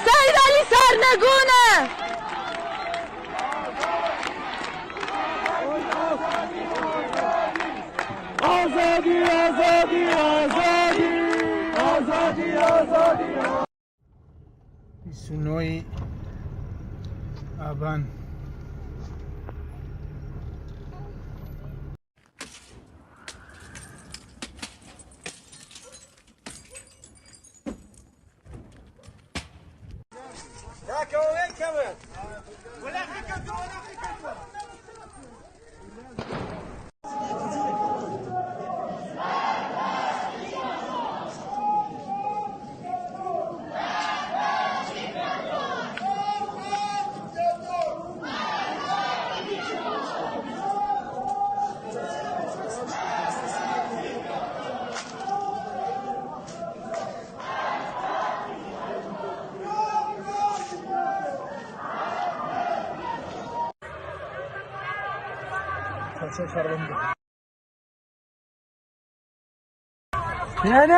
سید علی سرنگونه. آزادی آزادی آزادی آزادی آزادی. 29 آبان یعنی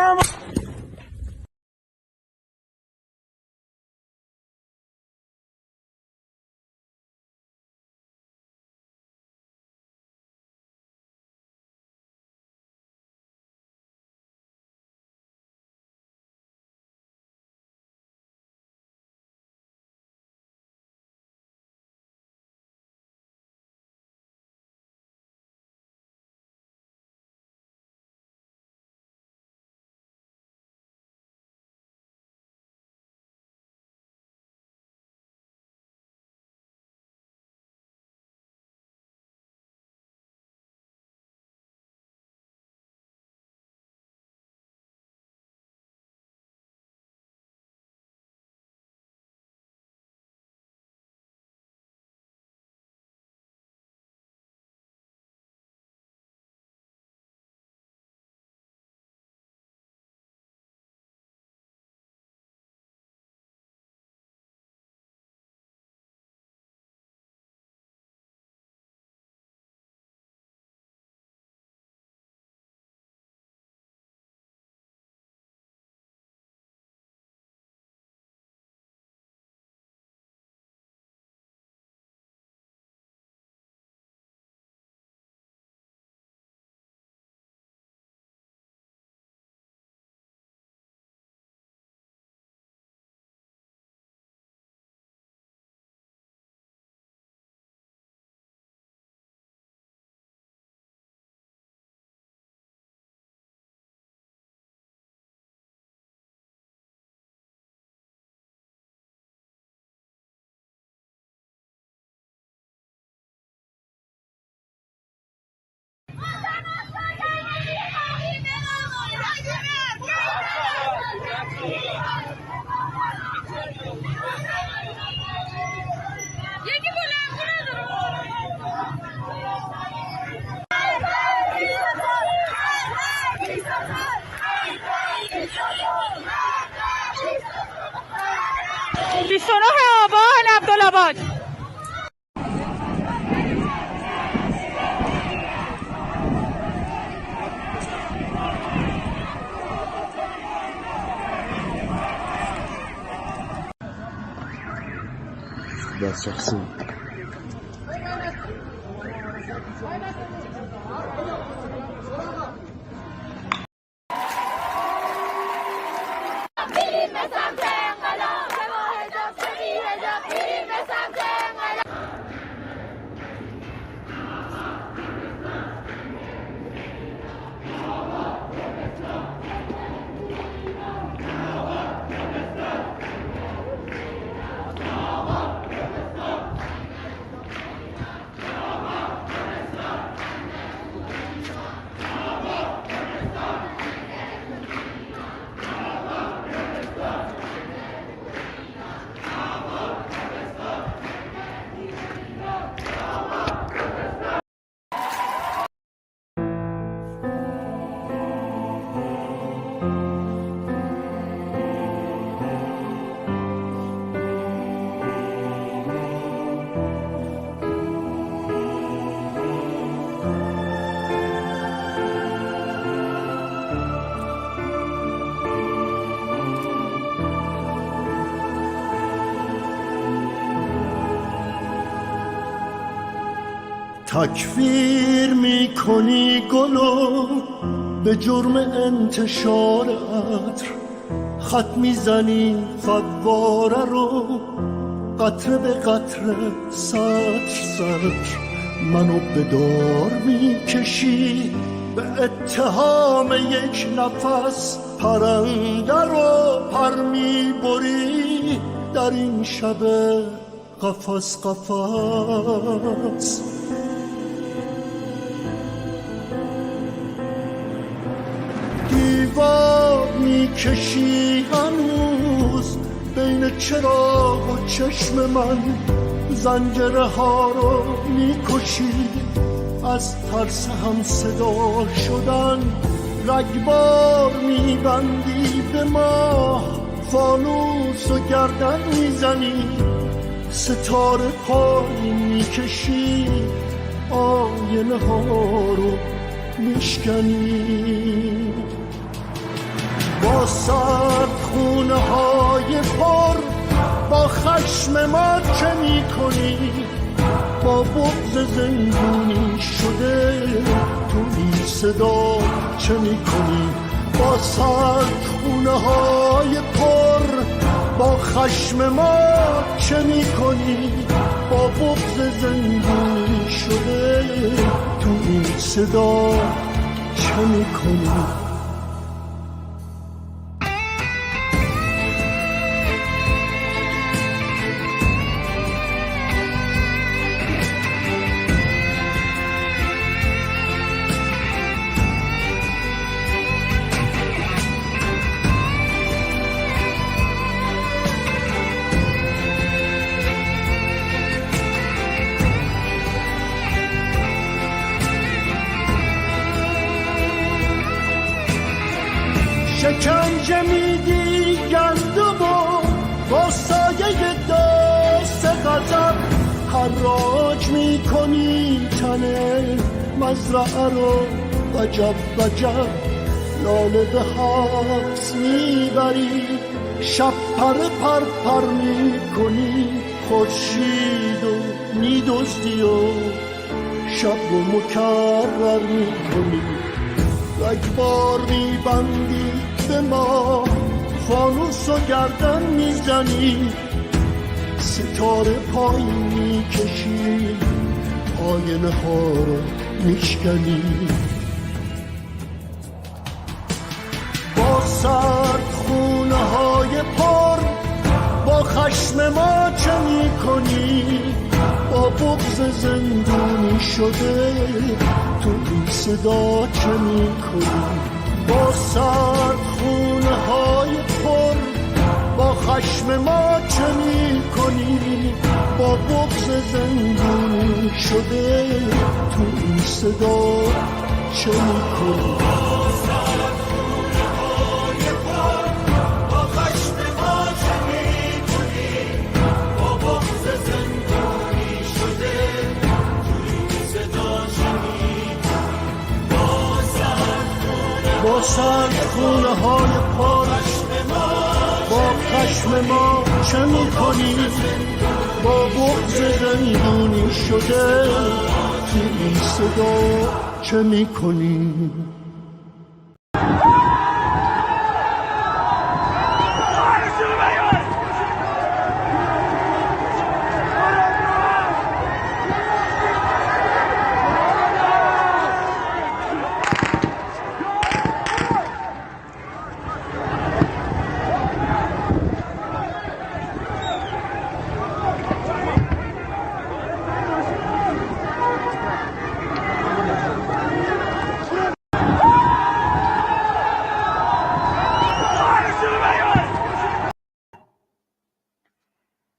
آبان عبدالآباد. دست شخصی تکفیر میکنی گلو به جرم انتشار عطر، خط میزنی فواره رو قطره به قطره سطر سطر، منو به دار میکشی به اتهام یک نفس، پرنده رو پر میبری در این شب قفس قفس. دیوار میکشی هنوز بین چراغ و چشم من، زنجره ها رو میکشی از ترس هم صدا شدن، رگبار میبندی به ماه، فانوس و گردن میزنی، ستاره پایین میکشی، آینه ها رو میشکنی. با سرد خونه های پر با خشم ما چه میکنی، با بغض زندونی شده تو این صدا چه میکنی. با سرد خونه های پر با خشم ما چه میکنی، با بغض زندونی شده تو این صدا چه میکنی. شکنجه میدی گندم و با سایه دست غضب، حراج میکنی تنه مزرعه رو وجب وجب، لاله به حبس میبری شب پر پر میکنی، خورشید و میدزدی و شب رو مکرر میکنی، رگبار میبندی به ما، فانوس و گردن میزنی، ستاره پایین میکشی، آینه ها رو میشکنی. با سرد خونه های پر با خشم ما چه میکنی، با بغض زندونی شده تو این صدا چه میکنی. با سرد خونه های پر با خشم ما چه میکنی، با بغض زندونی شده تو این صدا چه میکنی. با سرد خونه های پر با خشم ما چه میکنی، با بغض زندونی شده تو این صدا چه میکنی.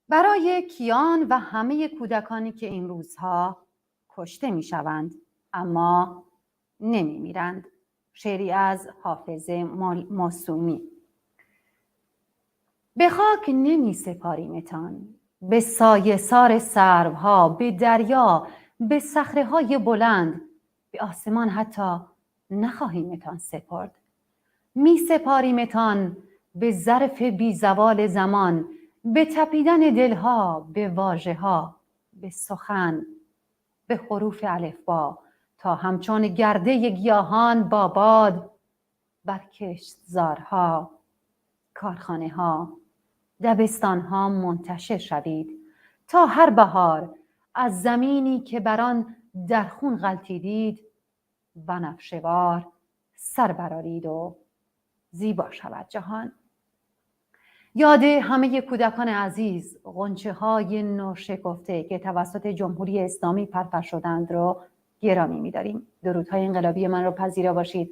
برای کیان و همه کودکانی که این روزها کشته میشوند اما نمیمیرند. شعری از حافظ معصومی. به خاک نمی سپاریمتان، به سایه سار سروها، به دریا، به صخره‌های بلند، به آسمان حتی نخواهیمتان سپرد. می سپاریمتان به ظرف بی زوال زمان، به تپیدن دلها، به واژه‌ها، به سخن، به حروف الفبا تا همچون گرده گیاهان با باد بر کشتزارها، کارخانه ها، دبستان ها منتشر شوید تا هر بهار از زمینی که بر آن در خون غلتیدید بنفشه‌وار سر برآرید و زیبا شود جهان. یاد همه کودکان عزیز غنچه های نوشکفته که توسط جمهوری اسلامی پرپر شدند رو گرامی می‌داریم. درودهای انقلابی من رو پذیرا باشید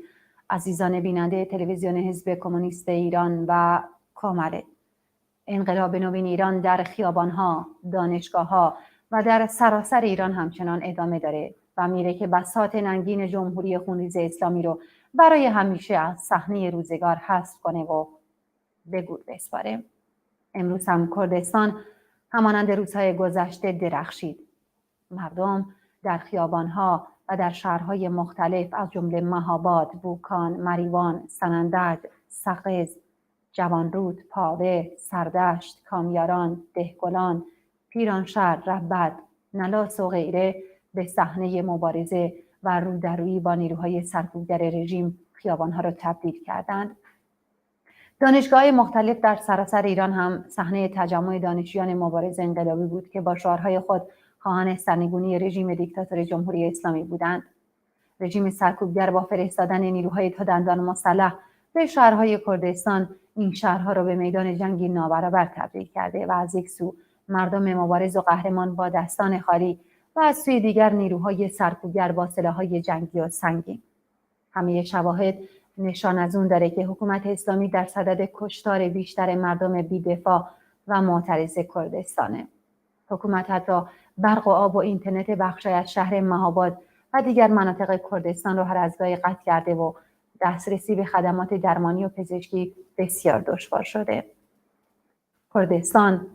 عزیزان بیننده تلویزیون حزب کمونیست ایران و کامل. انقلاب نوین ایران در خیابان‌ها، دانشگاه‌ها و در سراسر ایران همچنان ادامه داره و میره که بساط ننگین جمهوری خونریز اسلامی رو برای همیشه از صحنه روزگار حذف کنه و به گور بسپاره. امروز هم کردستان همانند روزهای گذشته درخشید. مردم در خیابان‌ها و در شهرهای مختلف از جمله مهاباد، بوکان، مریوان، سنندج، سقز، جوانرود، پاوه، سردشت، کامیاران، دهگلان، پیرانشهر، ربد، نلاس و غیره به صحنه مبارزه و رودرویی با نیروهای سرکوبگر رژیم خیابان‌ها را تبدیل کردند. دانشگاه‌های مختلف در سراسر ایران هم صحنه تجمع دانشجویان مبارز انقلابی بود که با شعارهای خود خواهان سرنگونی رژیم دیکتاتور جمهوری اسلامی بودند. رژیم سرکوبگر با فرستادن نیروهای تا دندان مسلح به شهرهای کردستان این شهرها را به میدان جنگی نابرابر تبدیل کرده و از یک سو مردم مبارز و قهرمان با دستان خالی و از سوی دیگر نیروهای سرکوبگر با سلاح‌های جنگی و سنگین. همه شواهد نشان از اون داره که حکومت اسلامی در صدد کشتار بیشتر مردم بی‌دفاع و معترض کردستانه. حکومت حتی برق و آب و اینترنت بخشی از شهر مهاباد و دیگر مناطق کردستان رو هر از گاهی قطع کرده و دسترسی به خدمات درمانی و پزشکی بسیار دشوار شده. کردستان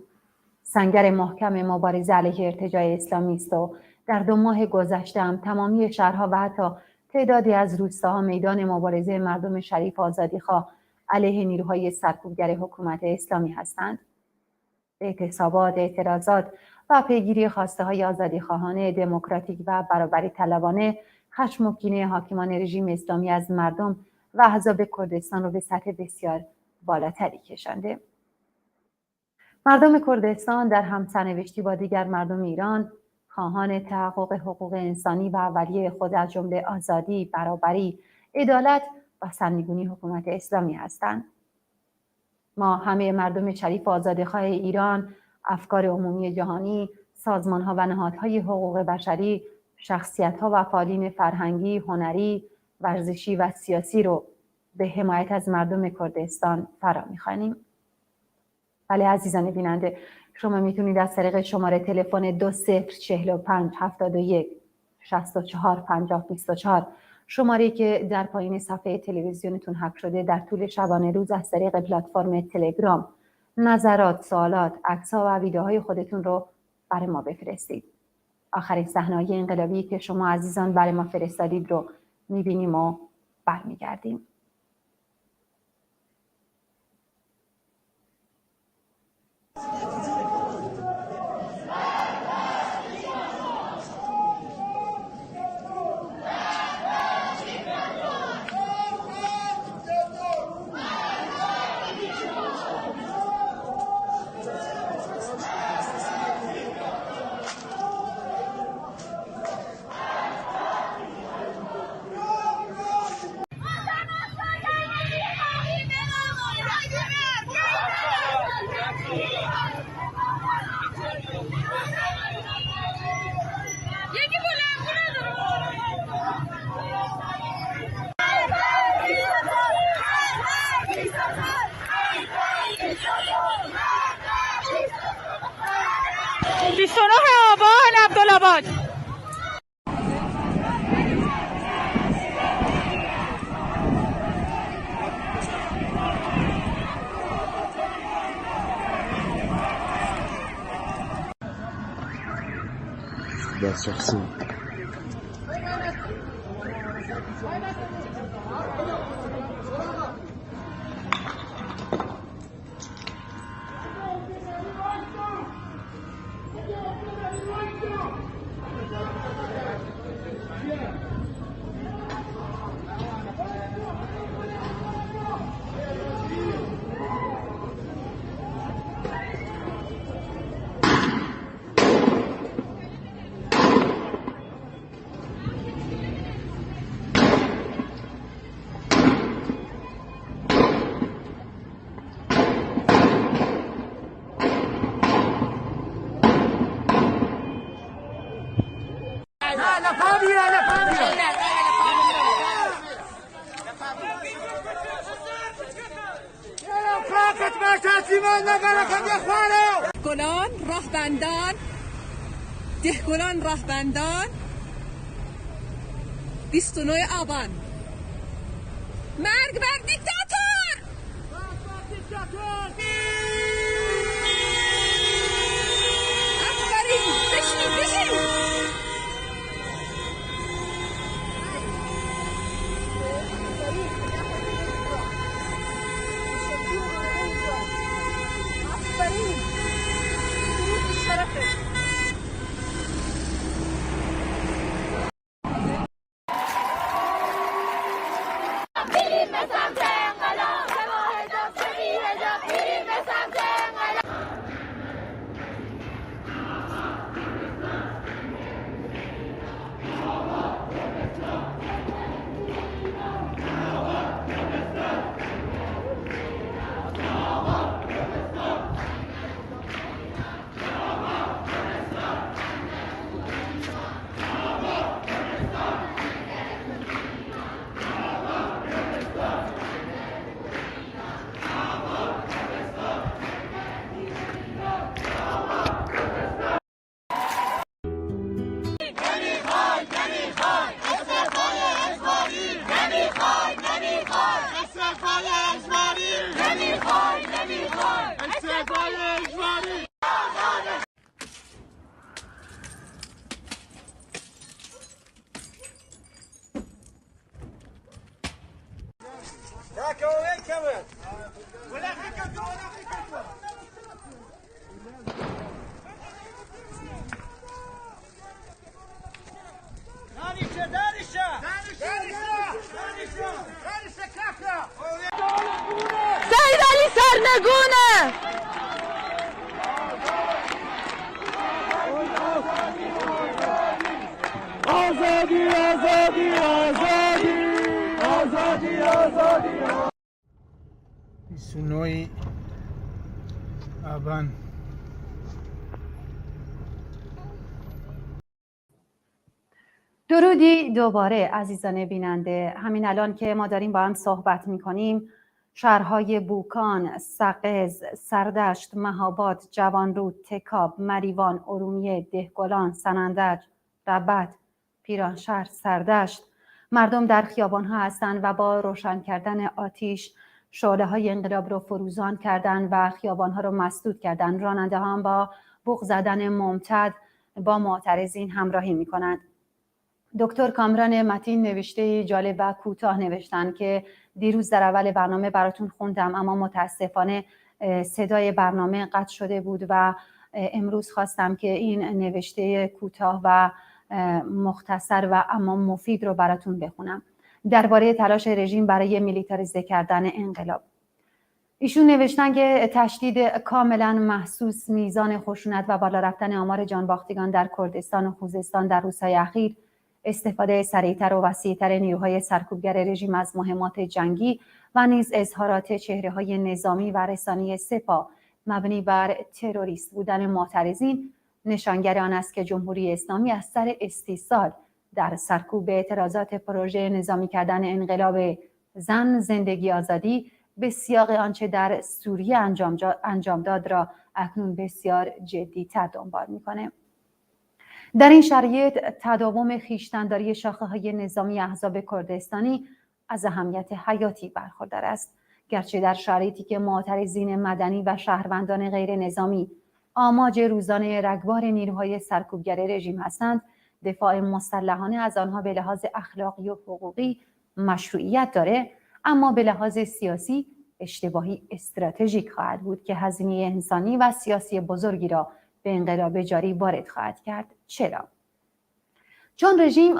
سنگر محکم مبارزه علیه ارتجاع اسلامی است و در 2 ماه گذشته هم تمامی شهرها و حتی تعدادی از روستاها میدان مبارزه مردم شریف آزادیخواه علیه نیروهای سرکوبگر حکومت اسلامی هستند. اعتصابات، اعتراضات و پیگیری خواسته‌های آزادیخواهانه، دموکراتیک و برابری طلبانه خشم و کینه حاکمان رژیم اسلامی از مردم و احزاب کردستان رو به سطح بسیار بالاتری کشانده. مردم کردستان در همسرنوشتی با دیگر مردم ایران خواهان تحقق حقوق انسانی و اولیه خود از جمله آزادی، برابری، عدالت و سرنگونی حکومت اسلامی هستند. ما همه مردم شریف و آزادیخواه ایران، افکار عمومی جهانی، سازمان‌ها و نهادهای حقوق بشری، شخصیت‌ها و فعالین فرهنگی، هنری، ورزشی و سیاسی رو به حمایت از مردم کردستان فرا می‌خوانیم. بله عزیزان بیننده، شما میتونید از طریق شماره تلفن 2045 71 64 50 24 شماره‌ای که در پایین صفحه تلویزیونتون حک شده در طول شبانه روز از طریق پلتفرم تلگرام نظرات، سوالات، عکس‌ها و ویدیوهای خودتون رو برای ما بفرستید. آخرین صحنه‌های انقلابی که شما عزیزان برای ما فرستادید رو می‌بینیم و برمیگردیم. عبدالآباد. دست شخصی گلان راهبندان دهگلان راهبندان 29 آبان مرگ بر دیکتاتور آفرین بشین سید علی سرنگونه آزادی آزادی آزادی آزادی آزادی 29 آبان درودی دوباره عزیزان بیننده. همین الان که ما داریم با هم صحبت می‌کنیم شهرهای بوکان، سقز، سردشت، مهاباد، جوانرود، تکاب، مریوان، ارومیه، دهگلان، سنندج، ربت، پیرانشهر، سردشت مردم در خیابان‌ها هستند و با روشن کردن آتش شعله‌های انقلاب رو فروزان کردن و خیابان‌ها رو مسدود کردن. راننده هم با بوق زدن ممتد با معترضین همراهی می‌کنند. دکتر کامران متین نوشته جالب و کوتاه نوشتن که دیروز در اول برنامه براتون خوندم، اما متاسفانه صدای برنامه قطع شده بود و امروز خواستم که این نوشته کوتاه و مختصر و اما مفید رو براتون بخونم درباره تلاش رژیم برای میلیتاریزه کردن انقلاب. ایشون نوشتن که تشدید کاملا محسوس میزان خشونت و بالا رفتن آمار جانباختگان در کردستان و خوزستان در روزهای اخیر، استفاده سریعتر و وسیعتر نیروهای سرکوبگر رژیم از مهمات جنگی و نیز اظهارات چهره‌های نظامی و رسانه‌ای سپاه مبنی بر تروریست بودن معترضین نشانگر آن است که جمهوری اسلامی از سر استیصال در سرکوب اعتراضات پروژه نظامی کردن انقلاب زن، زندگی، آزادی به سیاق آنچه در سوریه انجام داد را اکنون بسیار جدی‌تر دنبال می‌کند. در این شرایط تداوم خویشتن‌داری شاخه‌های نظامی احزاب کردستانی از اهمیت حیاتی برخوردار است، گرچه در شرایطی که معترضین مدنی و شهروندان غیر نظامی آماج روزانه رگبار نیروهای سرکوبگر رژیم هستند. دفاع مسلحانه از آنها به لحاظ اخلاقی و حقوقی مشروعیت داره، اما به لحاظ سیاسی اشتباهی استراتژیک خواهد بود که هزینه انسانی و سیاسی بزرگی را به انقلاب جاری وارد خواهد کرد. چرا؟ چون رژیم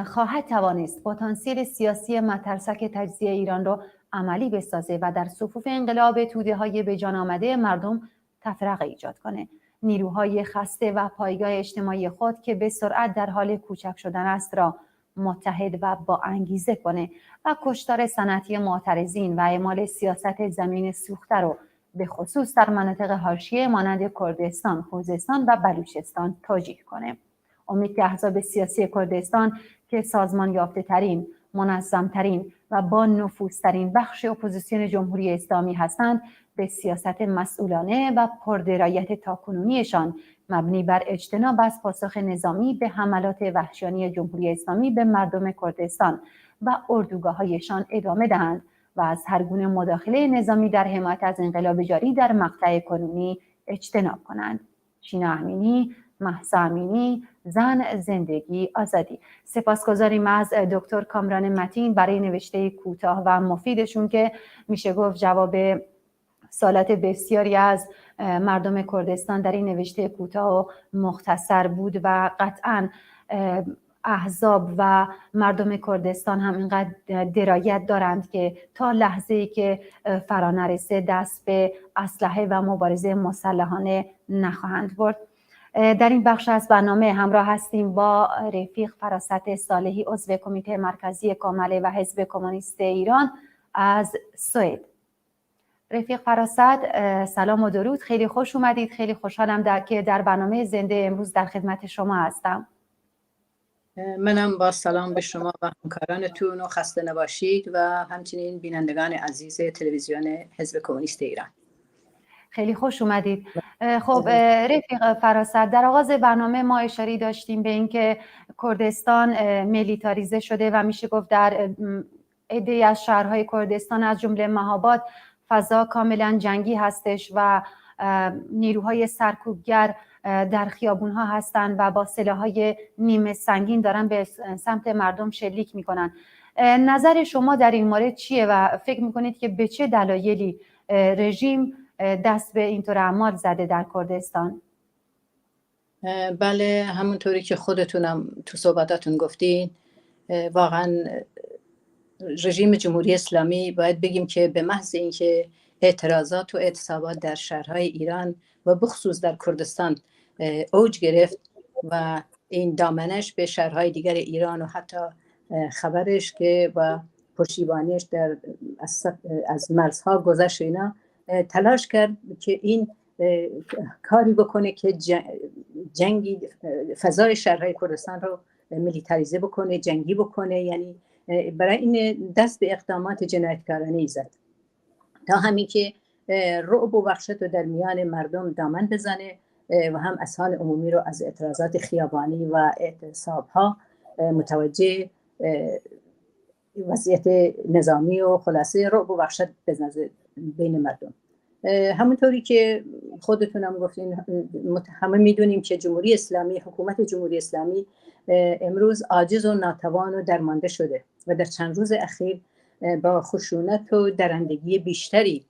خواهد توانست پتانسیل سیاسی مترسک تجزیه ایران را عملی بسازه و در صفوف انقلاب توده‌های به جان آمده مردم تفرقه ایجاد کنه. نیروهای خسته و پایگاه اجتماعی خود که به سرعت در حال کوچک شدن است را متحد و با انگیزه کنه و کشتار صنعتی معترضین و اعمال سیاست زمین سوخته رو به خصوص در مناطق حاشیه مانند کردستان، خوزستان و بلوچستان توجیه کنه. امید که احزاب سیاسی کردستان که سازمان یافته ترین، منظم ترین و با نفوذ ترین بخش اپوزیسیون جمهوری اسلامی هستند به سیاست مسئولانه و پردرایت تاکنونیشان مبنی بر اجتناب از پاسخ نظامی به حملات وحشیانه جمهوری اسلامی به مردم کردستان و اردوگاه‌هایشان ادامه دهند و از هر گونه مداخله نظامی در حمایت از انقلاب جاری در مقطع کنونی اجتناب کنند. شینا امینی، مهسا امینی، زن، زندگی، آزادی. سپاسگزاریم از دکتر کامران متین برای نوشته کوتاه و مفیدشون که میشه گفت جواب سوالات بسیاری از مردم کردستان در این نوشته کوتاه و مختصر بود و قطعاً احزاب و مردم کردستان هم اینقدر درایت دارند که تا لحظه‌ای که فرا نرسه دست به اسلحه و مبارزه مسلحانه نخواهند برد. در این بخش از برنامه همراه هستیم با رفیق فراست صالحی، عضو کمیته مرکزی کامل و حزب کمونیست ایران از سوئد. رفیق فراست، سلام و درود، خیلی خوش اومدید. خیلی خوشحالم که در برنامه زنده امروز در خدمت شما هستم. منم با سلام به شما و همکارانتون و خسته نباشید و همچنین بینندگان عزیز تلویزیون حزب کمونیست ایران. خیلی خوش اومدید. خب رفیق فراست، در آغاز برنامه ما اشاره داشتیم به اینکه کردستان میلیتاریزه شده و میشه گفت در عده‌ای از شهرهای کردستان از جمله مهاباد فضا کاملا جنگی هستش و نیروهای سرکوبگر در خیابونها هستند و با سلاح‌های نیمه سنگین دارن به سمت مردم شلیک میکنن. نظر شما در این مورد چیه و فکر میکنید که به چه دلایلی رژیم دست به اینطور اعمال زده در کردستان؟ بله، همونطوری که خودتونم تو صحبتاتون گفتین، واقعا رژیم جمهوری اسلامی باید بگیم که به محض اینکه اعتراضات و اعتصابات در شهرهای ایران و بخصوص در کردستان اوج گرفت و این دامنش به شهرهای دیگر ایران و حتی خبرش که و پشتیبانیش از مرزها گذشت، اینا تلاش کرد که این کاری بکنه که جنگی فضای شهرهای کردستان رو میلیتاریزه بکنه، جنگی بکنه، یعنی برای این دست به اقدامات جنایتکارانه زد تا همین که رعب و وحشت رو در میان مردم دامن بزنه و هم اذهان عمومی رو از اعتراضات خیابانی و اعتصاب‌ها متوجه وضعیت نظامی و خلاصه رعب و وحشت بزنه بین مردم. همونطوری که خودتونم گفتین، همه میدونیم که جمهوری اسلامی، حکومت جمهوری اسلامی امروز عاجز و ناتوان و درمانده شده و در چند روز اخیر با خشونت و درندگی بیشتری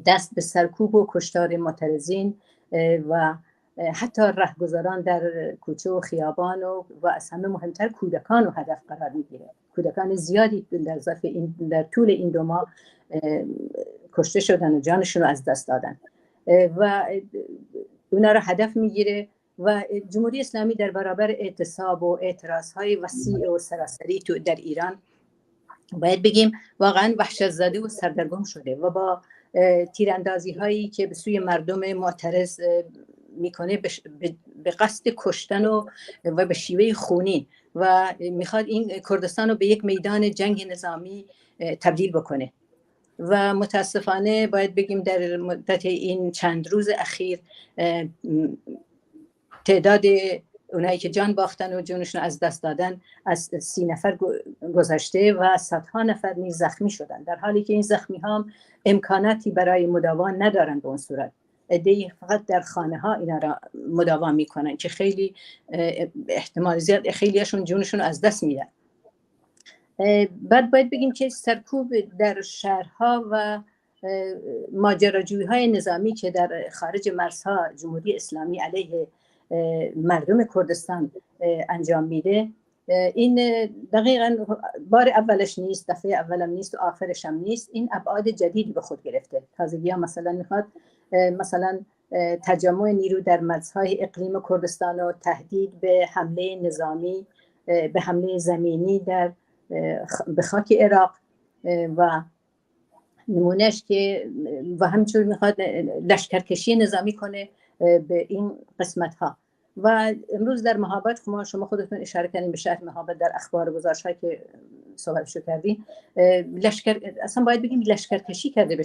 دست به سرکوب و کشتار معترضین و حتی رهگذاران در کوچه و خیابان و از همه مهمتر کودکان رو هدف قرار میگیره. کودکان زیادی در طول این 2 ماه کشته شدن و جانشون رو از دست دادن و اونا رو هدف میگیره و جمهوری اسلامی در برابر اعتصاب و اعتراضهای وسیع و سراسری تو در ایران باید بگیم واقعا وحشت زده و سردرگم شده و با تیراندازی هایی که به سوی مردم معترض میکنه به قصد کشتن و به شیوه خونین و میخواد این کردستان رو به یک میدان جنگ نظامی تبدیل بکنه و متاسفانه باید بگیم در مدت این چند روز اخیر تعداد اونایی که جان باختن و جونشون از دست دادن از 30 نفر گذشته و صدها نفر نیز زخمی شدن، در حالی که این زخمی ها هم امکاناتی برای مداوا ندارن. به اون صورت عده‌ای فقط در خانه ها اینا را مداوا میکنن که خیلی احتمال زیاد خیلیشون جونشون از دست میدن. بعد باید بگیم که سرکوب در شهرها و ماجراجویی های نظامی که در خارج مرزها جمهوری اسلامی علیه مردم کردستان انجام میده، این دقیقاً بار اولش نیست، دفعه اولم نیست و آخرش هم نیست. این ابعاد جدیدی به خود گرفته. تازگی هم مثلا میخواد مثلا تجمع نیرو در مرزهای اقلیم کردستان و تهدید به حمله نظامی، به حمله زمینی به خاک عراق و نمونهش که و همچنین میخواد لشکرکشی نظامی کنه به این قسمت ها و امروز در مهابت شما خودتون اشاره کردین به شهر مهابت در اخبار گزارش‌هایی که صحبتشو کردین، اصلا باید بگیم لشکرکشی کرده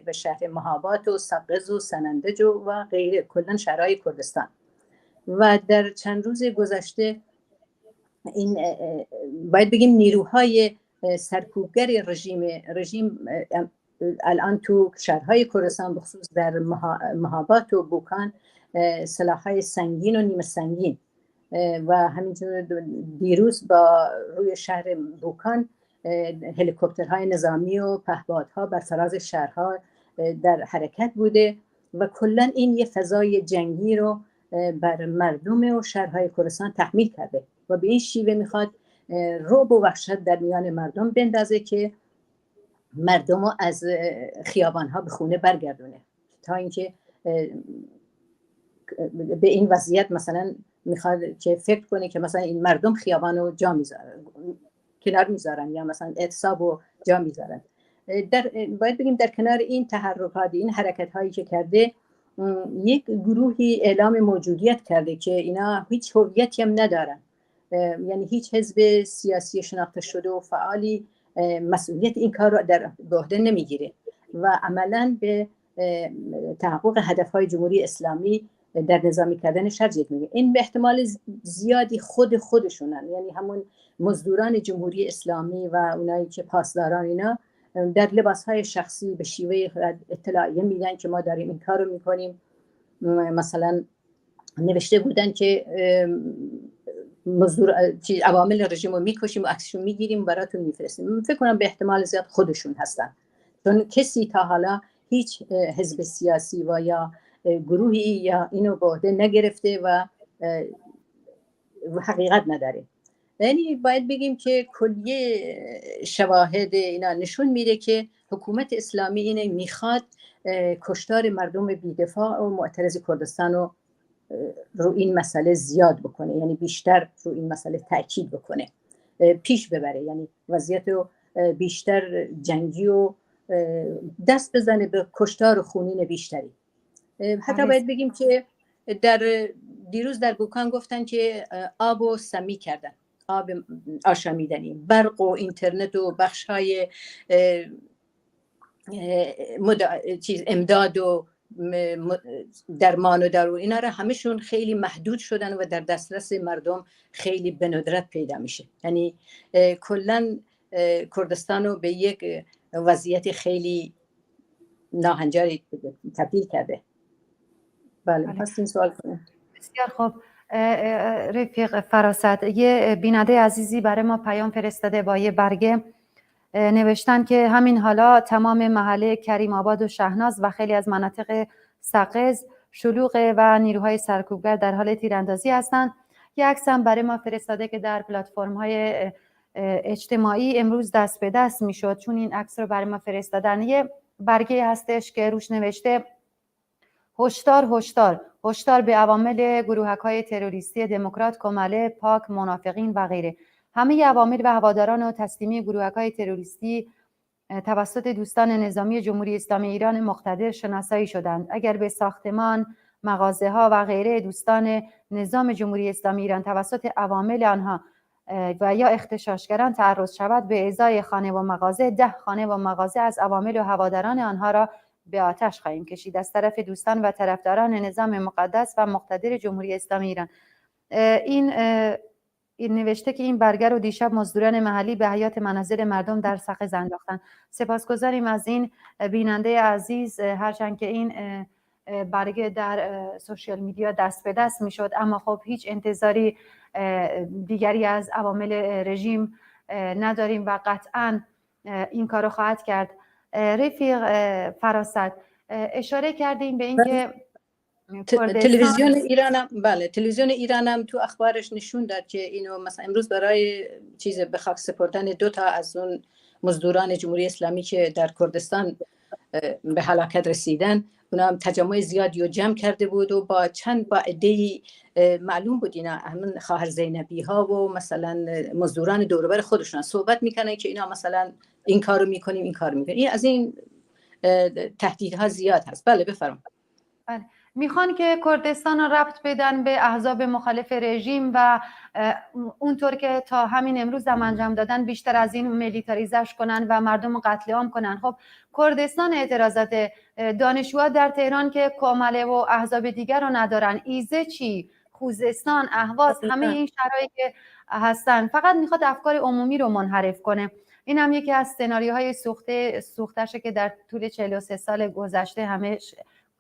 به شهر مهابت و سقز و سنندج و غیره، کلا شهرهای کردستان. و در چند روز گذشته این باید بگیم نیروهای سرکوبگر رژیم الان تو شهرهای کردستان بخصوص در مهابت و بوکان سلاح‌های سنگین و نیمه سنگین و همینطور دیروز با روی شهر بوکان هلیکوپترهای نظامی و پهپادها بر فراز شهرها در حرکت بوده و کلا این یه فضای جنگی رو بر مردم و شهرهای کردستان تحمیل کرده و به این شیوه میخواد رعب و وحشت در میان مردم بندازه که مردم رو از خیابانها به خونه برگردونه، تا اینکه به این وضعیت مثلا میخواد که فکر کنه که مثلا این مردم خیابان رو جا میذارن، کنار میذارن یا مثلا اعتصاب رو جا میذارن. باید بگیم در کنار این تحرکات، این حرکت هایی که کرده، یک گروهی اعلام موجودیت کرده که اینا هیچ هویتی هم ندارن، یعنی هیچ حزب سیاسی شناخته شده و فعالی مسئولیت این کار رو در عهده نمیگیره و عملاً به تحقق هدفهای جمهوری اسلامی در نظامی کردن شرجیت میگه. این به احتمال زیادی خودشونن، یعنی همون مزدوران جمهوری اسلامی و اونایی که پاسداران اینا در لباسهای شخصی به شیوه اطلاعیه میدن که ما داریم این کار رو میکنیم. مثلا نوشته بودن که عوامل رژیم رو میکشیم و عکسشون میگیریم براتون میفرستیم. فکر کنم به احتمال زیاد خودشون هستن، چون کسی تا حالا هیچ حزب سیاسی و یا گروهی یا اینو به عهده نگرفته و حقیقت نداره. یعنی باید بگیم که کلیه شواهد اینا نشون میده که حکومت اسلامی اینه میخواد کشتار مردم بی‌دفاع و معترض کردستان رو این مسئله زیاد بکنه، یعنی بیشتر رو این مسئله تاکید بکنه، پیش ببره، یعنی وضعیت رو بیشتر جنگی و دست بزنه به کشتار و خونین بیشتری. حتی باید بگیم که دیروز در بوکان گفتن که آب و سمی کردن، آب آشامیدنی، برق و اینترنت و بخش‌های امداد و درمان و دارو اینا را همشون خیلی محدود شدن و در دسترس مردم خیلی به ندرت پیدا میشه. یعنی کلا کردستان رو به یک وضعیت خیلی ناهنجاری تبدیل کرده. بله، خواستین سوال کنم. بسیار خوب. رفیق فراست، یه بیننده عزیزی برای ما پیام فرستاده با یه برگه، نوشتن که همین حالا تمام محله کریم آباد و شهناز و خیلی از مناطق سقز شلوغ و نیروهای سرکوبگر در حال تیراندازی هستند. یه عکس هم برای ما فرستاده که در پلتفرم‌های اجتماعی امروز دست به دست میشد، چون این عکس رو برای ما فرستادن. یه برگه هستش که روش نوشته هشدار هشدار، هشدار به عوامل گروهک‌های تروریستی دموکرات، کماله، پاک، منافقین و غیره. همه عوامل و هواداران و تسلیمی گروهک‌های تروریستی توسط دوستان نظامی جمهوری اسلامی ایران مقتدر شناسایی شدند. اگر به ساختمان، مغازه‌ها و غیره دوستان نظام جمهوری اسلامی ایران توسط عوامل آنها و یا اغتشاشگران تعرض شود، به ازای خانه و مغازه 10 خانه و مغازه از عوامل و هواداران آنها را به آتش خواهیم کشید. از طرف دوستان و طرفداران نظام مقدس و مقتدر جمهوری اسلامی ایران. این نوشته که این برگه رو دیشب مزدوران محلی به حیاط منازل مردم در سقز انداختن. سپاسگزاریم از این بیننده عزیز، هرچند که این برگه در سوشیال میدیا دست به دست میشد، اما خب هیچ انتظاری دیگری از عوامل رژیم نداریم و قطعا این کارو خواهد کرد. رفیق فراست، اشاره کردیم به اینکه تلویزیون ایرانم، بله، تلویزیون ایرانم تو اخبارش نشون داد که اینو مثلا امروز برای به خاک سپردن 2 تا از اون مزدوران جمهوری اسلامی که در کردستان به هلاکت رسیدن، اونا هم تجمع زیادی رو جمع کرده بود و با عده‌ای معلوم بود اینا همون خواهر زینبی ها و مثلا مزدوران دور و بر خودشون صحبت میکنن که اینا مثلا این کارو میکنیم، این کارو میکنیم. این از این تهدیدها زیاد هست. بله بفرمایید. میخوان که کردستان رو ربط بدن به احزاب مخالف رژیم و اونطور که تا همین امروز هم انجام دادن بیشتر از این میلیتاریزش کنن و مردم رو قتل عام کنن. خب کردستان اعتراضات دانشجوها در تهران که کامله و احزاب دیگر رو ندارن، ایزه چی، خوزستان، اهواز، همه این شهرهایی که هستن، فقط میخواد افکار عمومی رو منحرف کنه. این هم یکی از سناریوهای سوختشه که در طول 43 سال گذشته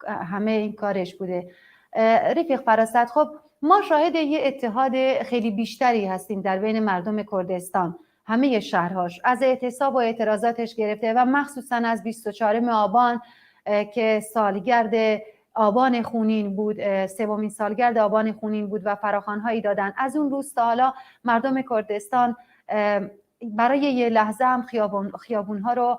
همه این کارش بوده. رفیق فراست، خب ما شاهد یه اتحاد خیلی بیشتری هستیم در بین مردم کردستان، همه شهرهاش، از اعتصاب و اعتراضاتش گرفته و مخصوصا از 24 آبان که سالگرد آبان خونین بود، سومین سالگرد آبان خونین بود و فراخوان‌هایی دادن. از اون روز تا حالا مردم کردستان برای یه لحظه هم خیابون‌ها رو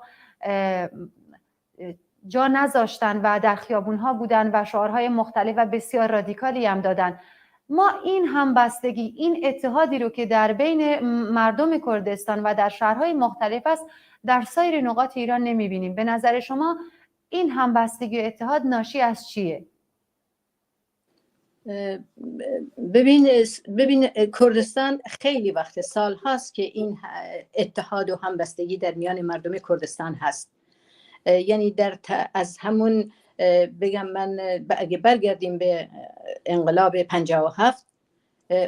جا نذاشتن و در خیابون‌ها بودن و شعارهای مختلف و بسیار رادیکالی هم دادن. ما این همبستگی، این اتحادی رو که در بین مردم کردستان و در شهرهای مختلف است در سایر نقاط ایران نمی‌بینیم. به نظر شما این همبستگی و اتحاد ناشی از چیه؟ ببین کردستان خیلی وقت، سال هاست که این اتحاد و همبستگی در میان مردم کردستان هست. یعنی از همون بگم من اگه برگردیم به انقلاب 57،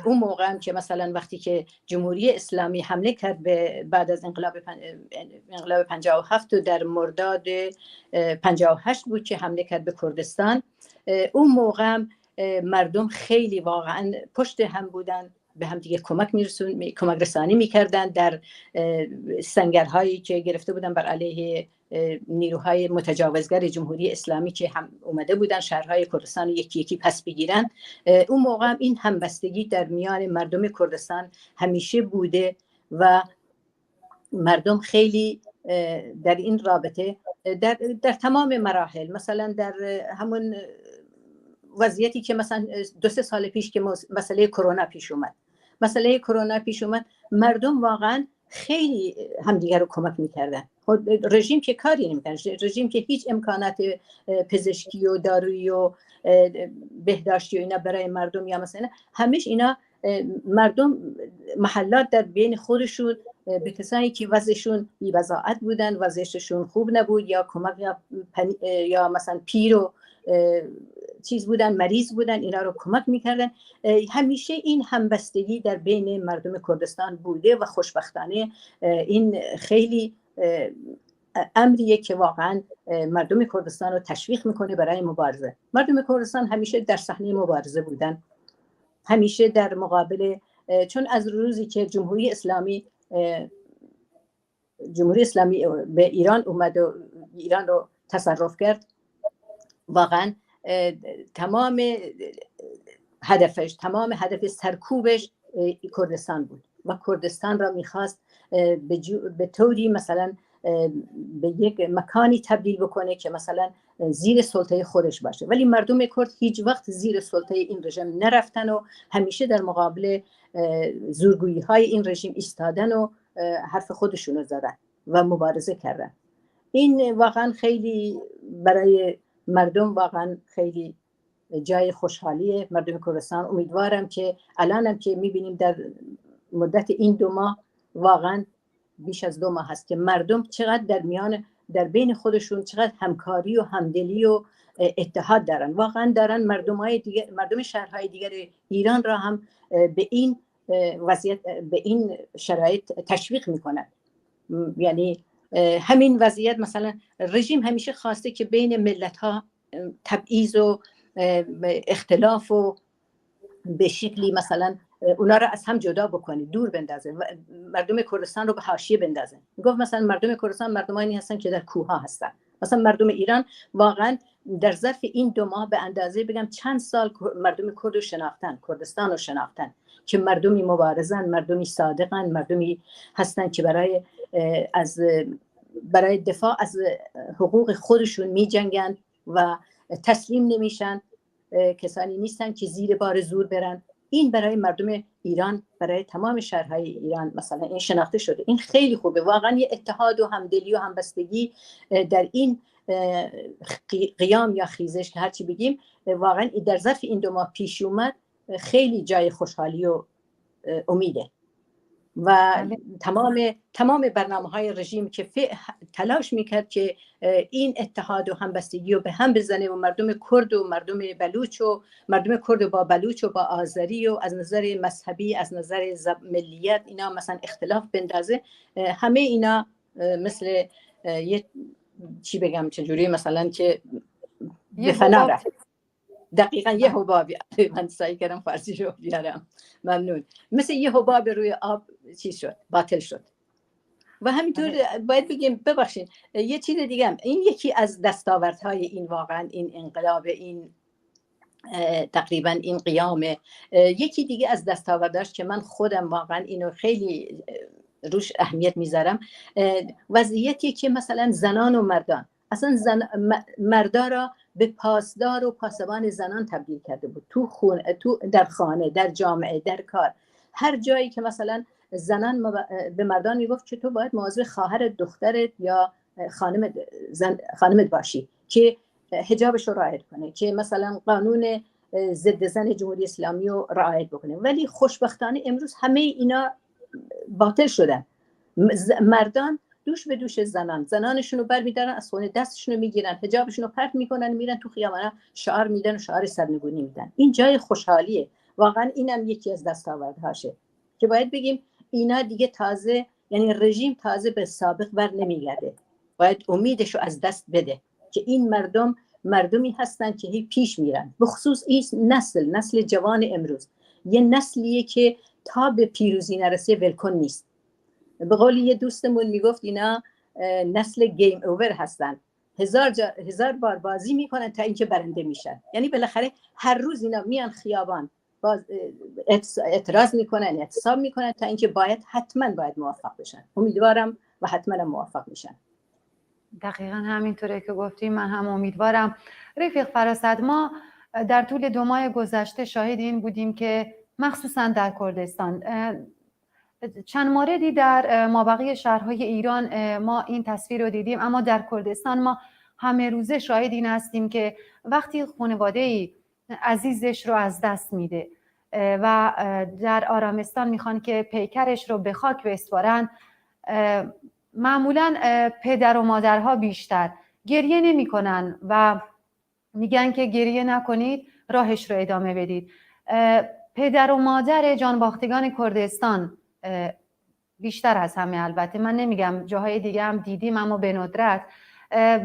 اون موقع هم که مثلا وقتی که جمهوری اسلامی حمله کرد بعد از انقلاب 57 و در مرداد 58 بود که حمله کرد به کردستان، اون موقع هم مردم خیلی واقعا پشت هم بودن، به هم دیگه کمک رسانی میکردن در سنگرهایی که گرفته بودن بر علیه نیروهای متجاوزگر جمهوری اسلامی که هم اومده بودن شهرهای کردستان یکی یکی پس بگیرن. اون موقع هم این همبستگی در میان مردم کردستان همیشه بوده و مردم خیلی در این رابطه در تمام مراحل، مثلا در همون وضعیتی که مثلا 2-3 سال پیش که مسئله کرونا پیش اومد، مردم واقعا خیلی همدیگر رو کمک میکردن. خود رژیم که کاری نمیکنه، رژیم که هیچ امکانات پزشکی و دارویی و بهداشتی و اینا برای مردم یا مثلا همیشه اینا مردم محلات در بین خودشون به کسانی که وضعشون بی‌وضاحت بودن، وضعشون خوب نبود یا کمک یا مثلا پیر و چیز بودن، مریض بودن، اینا رو کمک میکردن. همیشه این همبستگی در بین مردم کردستان بوده و خوشبختانه این خیلی امریه که واقعا مردم کردستان رو تشویق میکنه برای مبارزه. مردم کردستان همیشه در صحنه مبارزه بودن، همیشه در مقابل، چون از روزی که جمهوری اسلامی به ایران اومد و ایران رو تصرف کرد، واقعا تمام هدف سرکوبش کردستان بود و کردستان را میخواست به طوری مثلا به یک مکانی تبدیل بکنه که مثلا زیر سلطه خودش باشه. ولی مردم کرد هیچ وقت زیر سلطه این رژیم نرفتن و همیشه در مقابل زورگویی های این رژیم ایستادن و حرف خودشون رو زدن و مبارزه کردن. این واقعا خیلی برای مردم واقعا خیلی جای خوشحالیه مردم کردستان. امیدوارم که الانم که میبینیم در مدت این 2 ماه، واقعا بیش از 2 ماه هست که مردم چقدر در بین خودشون چقدر همکاری و همدلی و اتحاد دارن. واقعا دارن مردم شهرهای دیگر ایران را هم به این وضعیت، به این شرایط تشویق میکنن. یعنی همین وضعیت، مثلا رژیم همیشه خواسته که بین ملت ها تبعیض و اختلاف و به شکلی مثلا اونا را از هم جدا بکنه، دور بندازه و مردم کردستان رو به حاشیه بندازه. گفت مثلا مردم کردستان مردمانی هستن که در کوه ها هستن. مثلا مردم ایران واقعا در ظرف این 2 ماه به اندازه بگم چند سال مردم کرد رو شناختن، کردستان رو شناختن که مردمی مبارزن، مردمی صادقن، مردمی هستن که برای دفاع از حقوق خودشون می جنگن و تسلیم نمیشن. کسانی نیستن که زیر بار زور برن. این برای مردم ایران، برای تمام شهرهای ایران مثلا این شناخته شده. این خیلی خوبه. واقعا یه اتحاد و همدلی و همبستگی در این قیام یا خیزش که هرچی بگیم واقعا در ظرف این 2 ماه پیش اومد خیلی جای خوشحالی و امیده و تمام برنامه‌های رژیم که تلاش میکرد که این اتحاد و همبستگی رو به هم بزنه و مردم کرد و مردم بلوچ و مردم کرد با بلوچ و با آذری و از نظر مذهبی از نظر ملیت اینا مثلا اختلاف بندازه، همه اینا مثل یه چی بگم چجوری مثلا که به فنا رفت. دقیقا یه حبابی، من سعی کردم فارسی رو بیارم، ممنون، مثل یه حباب روی آب چیز شد، باطل شد. و همینطور باید بگیم ببخشید یه چیز دیگه هم، این یکی از دستاوردهای این واقعا این انقلاب، این تقریبا این قیام، یکی دیگه از دستاورداش که من خودم واقعا اینو خیلی روش اهمیت میذارم، وضعیتی که مثلا زنان و مردان اصلا مردا را به پاسدار و پاسبان زنان تبدیل کرده بود، تو در خانه، در جامعه، در کار، هر جایی که مثلا زنان به مردان میگفت که تو باید مواظب خواهر دخترت یا خانمت باشی که حجابش رو رعایت کنه، که مثلا قانون ضد زن جمهوری اسلامی رو رعایت بکنه. ولی خوشبختانه امروز همه اینا باطل شدن. مردان دوش به دوش زنانشون رو برمیدارن، از خونه دستشون رو میگیرن، حجابشون رو پرت میکنن، میرن تو خیابانا شعار میدن و شعار سرنگونی میدن. این جای خوشحالیه واقعا، اینم یکی از دستاوردهاشه که باید بگیم اینا دیگه تازه، یعنی رژیم تازه به سابق بر نمیگرده، باید امیدشو از دست بده که این مردمی هستن که پیش میرن. به خصوص این نسل جوان امروز یه نسلیه که تا به پیروزی نرسه ولکن نیست. به قول یه دوستمون میگفت اینا نسل گیم اوور هستن، هزار بار بازی میکنن تا اینکه برنده میشن. یعنی بالاخره هر روز اینا میان خیابان اعتراض میکنن، اعتصاب میکنن تا اینکه حتما باید موفق بشن. امیدوارم و حتما موفق میشن. دقیقا همینطوره که گفتیم، من هم امیدوارم. رفیق فراسد، ما در طول 2 ماه گذشته شاهد این بودیم که مخصوصا در کردستان چند موردی در مابقی شهرهای ایران ما این تصویر رو دیدیم، اما در کردستان ما همه روزه شاهد این هستیم که وقتی خانواده‌ای عزیزش رو از دست میده و در آرامستان میخوان که پیکرش رو به خاک بسپارن، معمولا پدر و مادرها بیشتر گریه نمی کنن و میگن که گریه نکنید، راهش رو ادامه بدید. پدر و مادر جانباختگان کردستان بیشتر از همه، البته من نمیگم جاهای دیگه هم دیدیم، اما به ندرت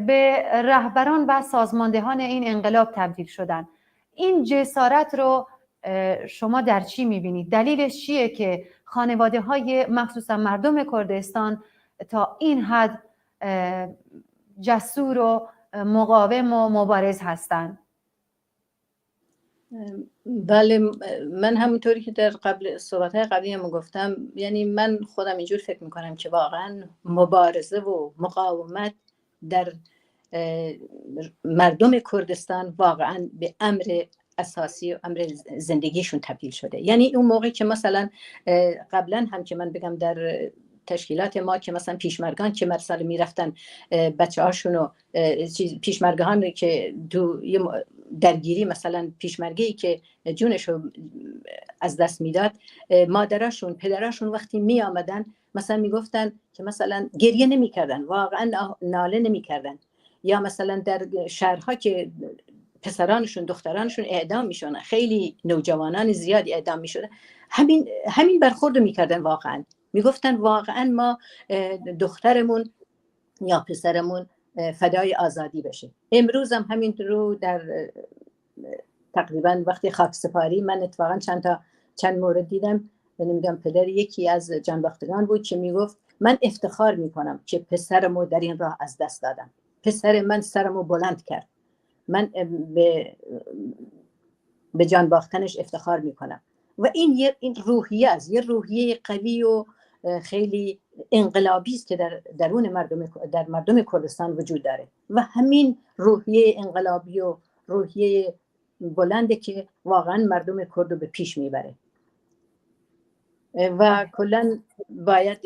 به رهبران و سازماندهان این انقلاب تبدیل شدن. این جسارت رو شما در چی میبینید؟ دلیلش چیه که خانواده های مخصوصا مردم کردستان تا این حد جسور و مقاوم و مبارز هستند؟ بله، من همونطوری که در صحبت‌های قبلی هم گفتم، یعنی من خودم اینجور فکر میکنم که واقعا مبارزه و مقاومت در مردم کردستان واقعا به امر اساسی و امر زندگیشون تبدیل شده. یعنی اون موقع که مثلا قبلا هم که من بگم در تشکیلات ما که مثلا پیشمرگان که مثلا میرفتن بچه هاشونو، پیشمرگان که درگیری، مثلا پیشمرگی که جونشو از دست میداد، مادراشون پدراشون وقتی می آمدن مثلا میگفتن که مثلا گریه نمی کردن، واقعا ناله نمی کردن. یا مثلا در شهرها که پسرانشون دخترانشون اعدام میشدن، خیلی نوجوانان زیادی اعدام میشدن، همین برخورد میکردن. واقعا میگفتن واقعا ما دخترمون یا پسرمون فدای آزادی بشه. امروز هم همین رو در تقریبا وقتی خاکسپاری، من اتفاقا چند مورد دیدم. نمیدونم پدر یکی از جانباختگان بود که میگفت من افتخار میکنم که پسرمو در این راه از دست دادم، پسر من سرمو بلند کرد، من به جان باختنش افتخار میکنم. و این روحیه است، یه روحیه قوی و خیلی انقلابی است که در مردم کردستان وجود داره و همین روحیه انقلابی و روحیه بلنده که واقعا مردم کرد رو به پیش میبره. و کلا باید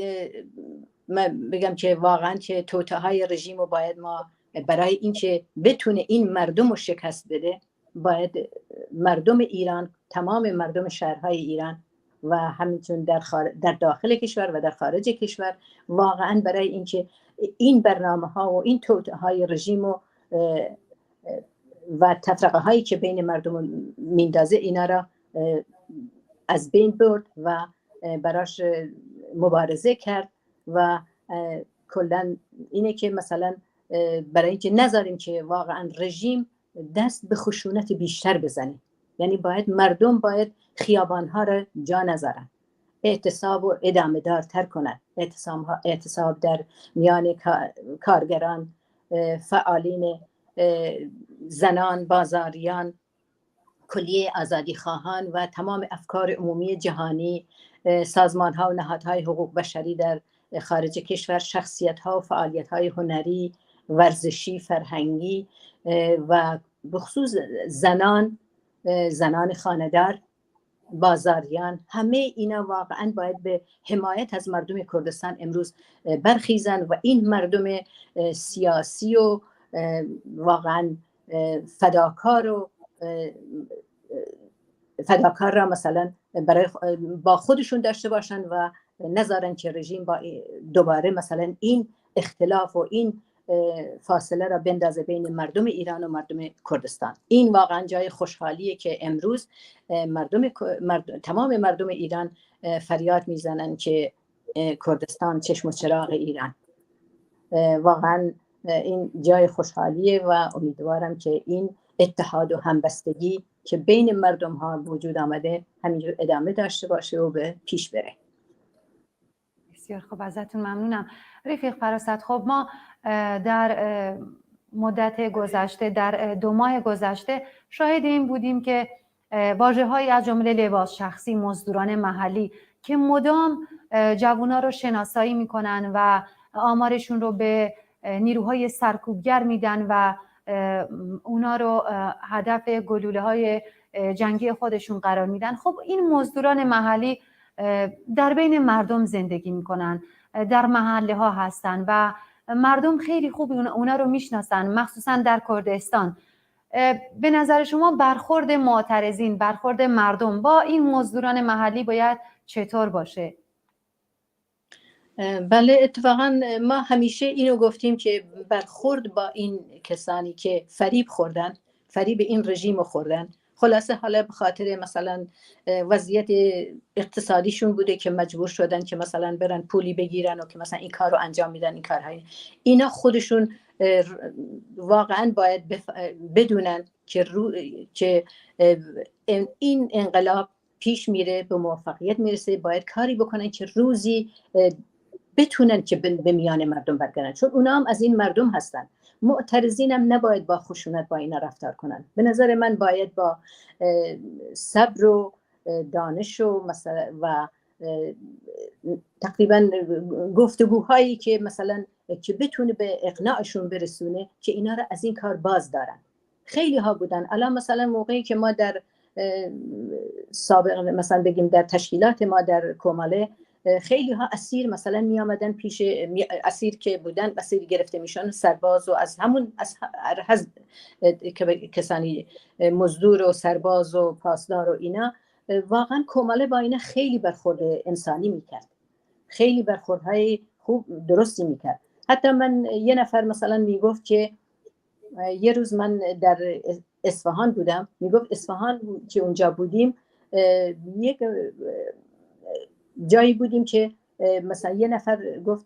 من بگم که واقعا که توطئه‌های رژیم رو باید ما برای اینکه بتونه این مردم رو شکست بده باید مردم ایران، تمام مردم شهرهای ایران و همینطور در داخل کشور و در خارج کشور واقعا برای اینکه این برنامه ها و این توطئه های رژیم و تفرقه هایی که بین مردم میندازه اینا را از بین برد و براش مبارزه کرد و کلا اینه که مثلا برای اینکه نذاریم که واقعا رژیم دست به خشونت بیشتر بزنه، یعنی مردم باید خیابانها را جا نذارن، اعتصاب و ادامه دارتر کنن، اعتصاب در میان کارگران، فعالین، زنان، بازاریان، کلیه آزادی خواهان و تمام افکار عمومی جهانی، سازمان ها و نهادهای حقوق بشری در خارج کشور، شخصیت ها و فعالیت های هنری، ورزشی، فرهنگی و بخصوص زنان خانه‌دار، بازاریان، همه اینا واقعا باید به حمایت از مردم کردستان امروز برخیزن و این مردم سیاسی و واقعا فداکار را مثلا با خودشون داشته باشن و نذارن که رژیم دوباره مثلا این اختلاف و این فاصله را بندازه بین مردم ایران و مردم کردستان. این واقعا جای خوشحالیه که امروز تمام مردم ایران فریاد میزنن که کردستان چشم و چراغ ایران. واقعا این جای خوشحالیه و امیدوارم که این اتحاد و همبستگی که بین مردم ها وجود آمده همینجور ادامه داشته باشه و به پیش بره. بسیار خوب، ازتون ممنونم رفیق فراست. خب ما در مدت گذشته، در 2 ماه گذشته شاهد این بودیم که واژه‌هایی از جمله لباس شخصی، مزدوران محلی که مدام جوونا رو شناسایی میکنن و آمارشون رو به نیروهای سرکوبگر میدن و اونا رو هدف گلوله‌های جنگی خودشون قرار میدن. خب این مزدوران محلی در بین مردم زندگی میکنن، در محله ها هستن و مردم خیلی خوب اونا رو میشناسن، مخصوصا در کردستان. به نظر شما برخورد معترضین، برخورد مردم با این مزدوران محلی باید چطور باشه؟ بله، اتفاقا ما همیشه اینو گفتیم که برخورد با این کسانی که فریب این رژیم خوردن، خلاصه حالا به خاطر مثلا وضعیت اقتصادیشون بوده که مجبور شدن که مثلا برن پولی بگیرن و که مثلا این کار رو انجام میدن، این کارهای اینا خودشون واقعا باید بدونن که این انقلاب پیش میره، به موفقیت میرسه، باید کاری بکنن که روزی بتونن که به میان مردم برگردن، چون اونا هم از این مردم هستن. معترضین هم نباید با خشونت با اینا رفتار کنن. به نظر من باید با صبر و دانش و تقریبا گفتگوهایی که مثلا که بتونه به اقناعشون برسونه که اینا را از این کار باز دارن. خیلی ها بودن. الان مثلا موقعی که ما در سابق مثلا بگیم در تشکیلات ما در کوماله خیلی ها اسیر مثلا می آمدن پیش اسیر که بودن، اسیر گرفته میشن، سرباز و از همون از کسانی مزدور و سرباز و پاسدار و اینا، واقعا کوماله با اینا خیلی برخورد انسانی میکرد، خیلی برخوردهای خوب درستی میکرد. حتی من یه نفر مثلا میگفت که یه روز من در اصفهان بودم، میگفت اصفهان که اونجا بودیم یک جایی بودیم که مثلا یه نفر گفت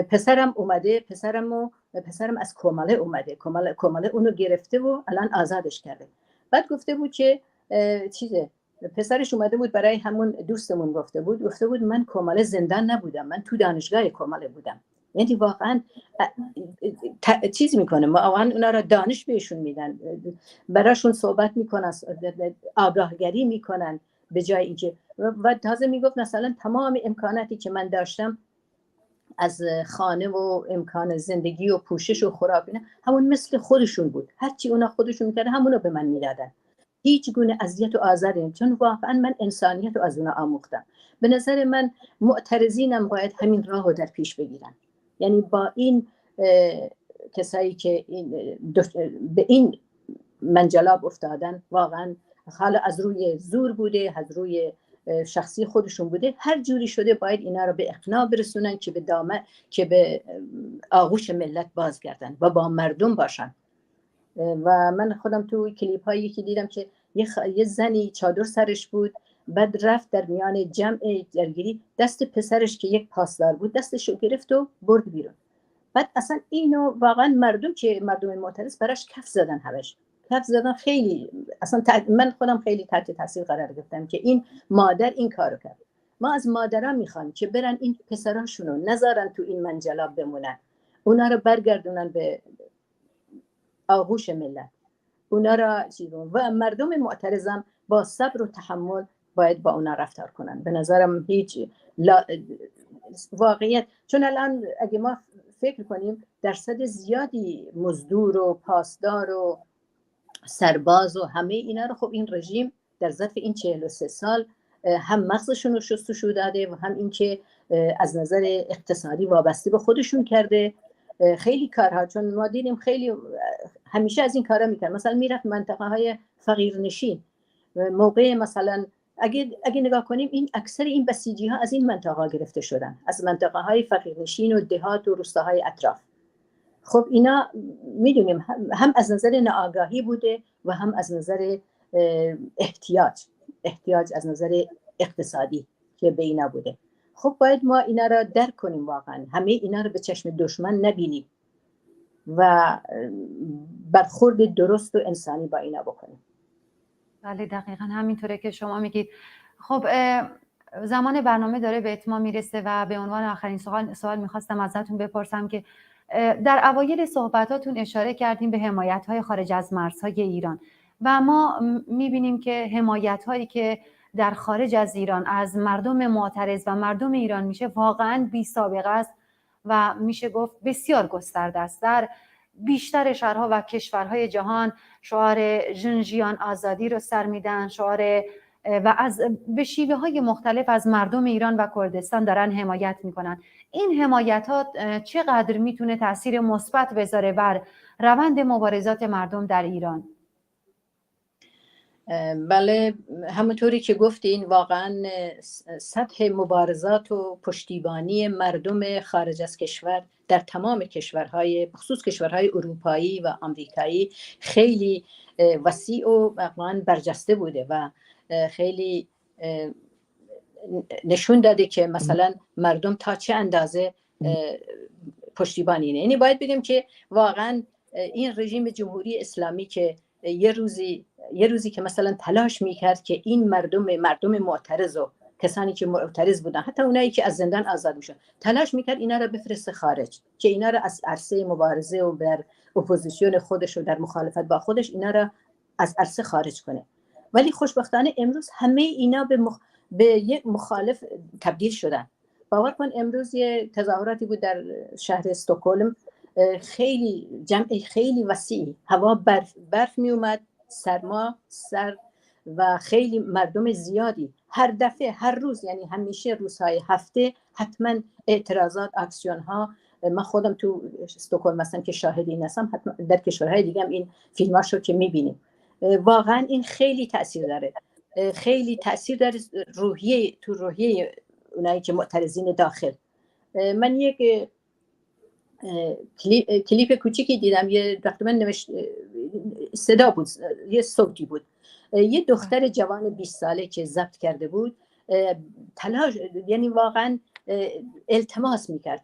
پسرم اومده، پسرم از کوماله اومده، کوماله اونو گرفته و الان آزادش کرده. بعد گفته بود که پسرش اومده بود برای همون دوستمون گفته بود من کوماله زندان نبودم، من تو دانشگاه کوماله بودم. یعنی واقعا چیز میکنه، واقعا اونا را دانش بهشون میدن، براشون صحبت میکنن، آگاهگری میکنن، به جای اینکه و تازه میگفت مثلا تمام امکاناتی که من داشتم از خانه و امکان زندگی و پوشش و خوراک همون مثل خودشون بود، هرچی اونا خودشون میکردن همونو به من میدادن، هیچ گونه اذیت و آزاری، چون واقعا من انسانیت رو از اونا آموختم. به نظر من معترضینم باید همین راهو در پیش بگیرن، یعنی با این کسایی که به این منجلاب افتادن واقعا حالا از روی زور بوده، از روی شخصی خودشون بوده، هر جوری شده باید اینا رو به اقناع برسونن که به آغوش ملت بازگردن و با مردم باشن. و من خودم تو کلیپ هایی که دیدم که یه زنی چادر سرش بود، بعد رفت در میان جمع درگیری، دست پسرش که یک پاسدار بود دستشو گرفت و برد بیرون. بعد اصلا اینو واقعا مردم معترض براش کف زدن، همش کف زدن. خیلی اصلا من خودم خیلی تحت تاثیر قرار گرفتم که این مادر این کارو کرد. ما از مادران میخوام که برن این پسراشونو نذارن تو این منجلاب بمونن، اونا رو برگردونن به آغوش ملت، اونا را و مردم معترضم با صبر و تحمل باید با اونا رفتار کنن. به نظرم هیچ واقعیت، چون الان اگه ما فکر کنیم درصد زیادی مزدور و پاسدار و سرباز و همه اینا رو خب این رژیم در ظرف این 43 سال هم مغزشون رو شستشو داده و هم اینکه از نظر اقتصادی وابسته به خودشون کرده خیلی کارها. چون ما دیدیم خیلی همیشه از این کارا میکنن، مثلا میرفت منطقه های فقیرنشین، موقع مثلا اگه نگاه کنیم این اکثر این بسیجی ها از این منطقه ها گرفته شدن، از منطقه های فقیرنشین و دهات و روستاهای اطراف. خب اینا میدونیم هم از نظر ناآگاهی بوده و هم از نظر احتیاج از نظر اقتصادی که به اینا بوده. خب باید ما اینا را درک کنیم، واقعا همه اینا رو به چشم دشمن نبینیم و برخورد درست و انسانی با اینا بکنیم. بله دقیقاً همینطوره که شما میگید. خب زمان برنامه داره به اتمام میرسه و به عنوان آخرین سوال میخواستم ازتون بپرسم که در اوایل صحبتاتون اشاره کردیم به حمایت‌های خارج از مرزهای ایران و ما میبینیم که حمایت‌هایی که در خارج از ایران از مردم معترض و مردم ایران میشه واقعاً بی سابقه است و میشه گفت بسیار گسترده است. در بیشتر شهرها و کشورهای جهان شعار ژنژیان آزادی رو سر میدن، شعار و به شیوه های مختلف از مردم ایران و کردستان دارن حمایت میکنن. این حمایت ها چقدر میتونه تاثیر مثبت بذاره بر روند مبارزات مردم در ایران؟ بله همونطوری که گفتین واقعا سطح مبارزات و پشتیبانی مردم خارج از کشور در تمام کشورهای بخصوص کشورهای اروپایی و آمریکایی خیلی وسیع و واقعا برجسته بوده و خیلی نشون داده که مثلا مردم تا چه اندازه پشتیبانی اینه. یعنی باید بگم که واقعا این رژیم جمهوری اسلامی که یه روزی که مثلا تلاش میکرد که این مردم معترض و کسانی که معترض بودن، حتی اونایی که از زندان آزاد میشن، تلاش میکرد اینا رو بفرسته خارج که اینا رو از عرصه مبارزه و در اپوزیسیون خودش و در مخالفت با خودش اینا رو از عرصه خارج کنه. ولی خوشبختانه امروز همه اینا به یک مخالف تبدیل شدن. باور کن امروز یه تظاهراتی بود در شهر استکهلم، خیلی جمع خیلی وسیع، هوا برف می اومد، سرد و خیلی مردم زیادی هر دفعه هر روز، یعنی همیشه روزهای هفته حتما اعتراضات، اکسیون ها. من خودم تو استکهلم مثلا که شاهدی هستم، حتما در کشورهای دیگه هم این فیلماشو که میبینیم. واقعا این خیلی تاثیر داره، خیلی تاثیر داره روحیه اونایی که معترضین داخل. من یک کلیپ کوچیکی دیدم، یه دکتر نوشت، صدا بود، یه صوتی بود، یه دختر جوان 20 ساله که ضبط کرده بود، تلاش، یعنی واقعا التماس میکرد،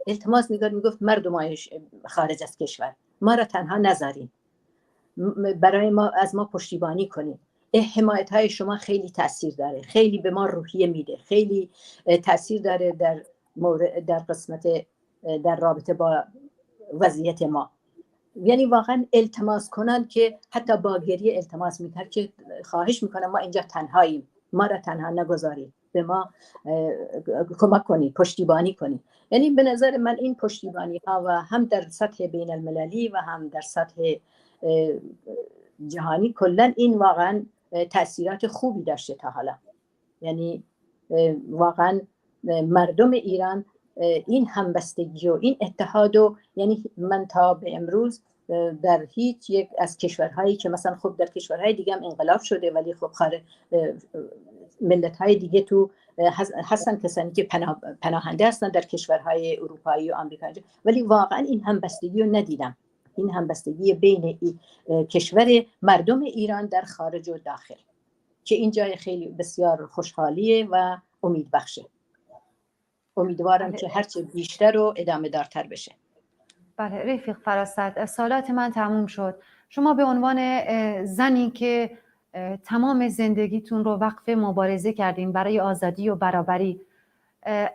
میگفت مردم خارج از کشور ما را تنها نذارین، برای ما از ما پشتیبانی کنین، حمایت های شما خیلی تاثیر داره، خیلی به ما روحیه میده، خیلی تاثیر داره در قسمت در رابطه با وضعیت ما. یعنی واقعا التماس کنند که حتی با گریه التماس میکرد که خواهش میکنم ما اینجا تنهاییم، ما را تنها نگذارید، به ما کمک کنید، پشتیبانی کنید. یعنی به نظر من این پشتیبانی ها و هم در سطح بین المللی و هم در سطح جهانی کلا این واقعا تأثیرات خوبی داشته تا حالا. یعنی واقعا مردم ایران این همبستگی و این اتحاد و یعنی من تا به امروز در هیچ یک از کشورهایی که مثلا خب در کشورهای دیگه هم انقلاب شده ولی خب ملت‌های دیگه تو هستن کسانی که پناهنده هستن در کشورهای اروپایی و آمریکایی، ولی واقعا این همبستگی رو ندیدم، این همبستگی بین کشور مردم ایران در خارج و داخل که این جای خیلی بسیار خوشحالیه و امید بخشه. امیدوارم که هرچه بیشتر و ادامه دارتر بشه. بله رفیق فراست، سوالات من تموم شد. شما به عنوان زنی که تمام زندگیتون رو وقف مبارزه کردین برای آزادی و برابری،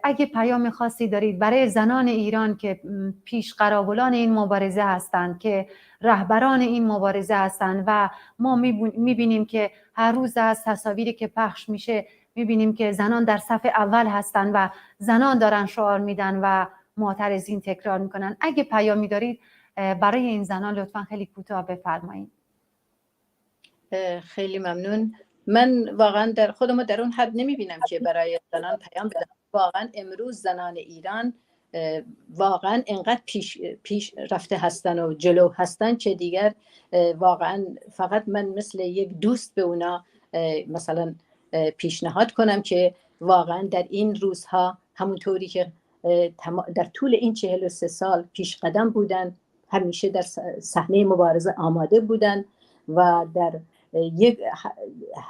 اگه پیام خاصی دارید برای زنان ایران که پیشقراولان این مبارزه هستند، که رهبران این مبارزه هستند و ما میبینیم که هر روز از تصاویری که پخش میشه میبینیم که زنان در صف اول هستند و زنان دارن شعار میدن و معترضین تکرار میکنن، اگه پیامی دارید برای این زنان لطفا خیلی کوتاه بفرمایید. خیلی ممنون. من واقعا در خودم در اون حد نمیبینم که برای زنان پیام بدم. واقعا امروز زنان ایران واقعا انقدر پیش رفته هستن و جلو هستن که دیگر واقعا فقط من مثل یک دوست به اونا مثلا پیشنهاد کنم که واقعا در این روزها همونطوری که در طول این 43 سال پیش قدم بودن، همیشه در صحنه مبارزه آماده بودن و در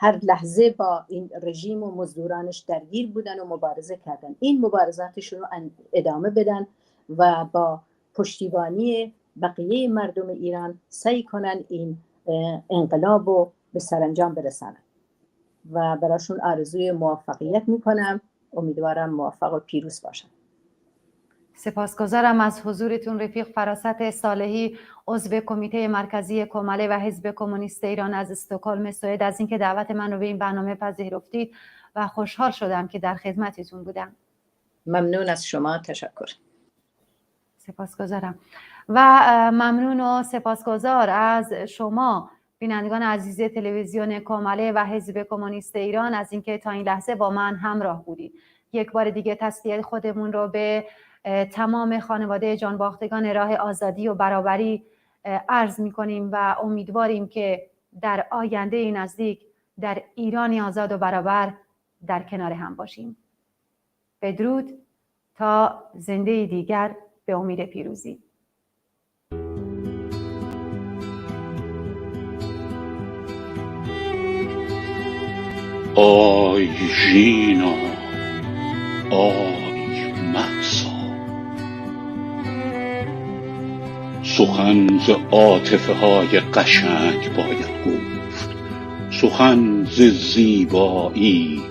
هر لحظه با این رژیم و مزدورانش درگیر بودن و مبارزه کردن. این مبارزاتشون رو ادامه بدن و با پشتیبانی بقیه مردم ایران سعی کنن این انقلاب رو به سرانجام برسانن و براشون آرزوی موفقیت میکنم. امیدوارم موفق و پیروز باشن. سپاسگزارم از حضورتون رفیق فراست صالحی، عضو کمیته مرکزی کماله و حزب کمونیست ایران از استکهلم سوئد، از اینکه دعوت من رو به این برنامه پذیرفتید و خوشحال شدم که در خدمتتون بودم. ممنون از شما، تشکر. سپاسگزارم و ممنون و سپاسگزار از شما بینندگان عزیز تلویزیون کماله و حزب کمونیست ایران از اینکه تا این لحظه با من همراه بودید. یک بار دیگه تسلیت خودمون رو به تمام خانواده جانباختگان راه آزادی و برابری عرض می‌کنیم و امیدواریم که در آینده نزدیک در ایرانی آزاد و برابر در کنار هم باشیم. بدرود تا زنده دیگر، به امید پیروزی. آی ژینا، آی مهسا، سخن ز عاطفه های قشنگ باید گفت، سخن ز زیبایی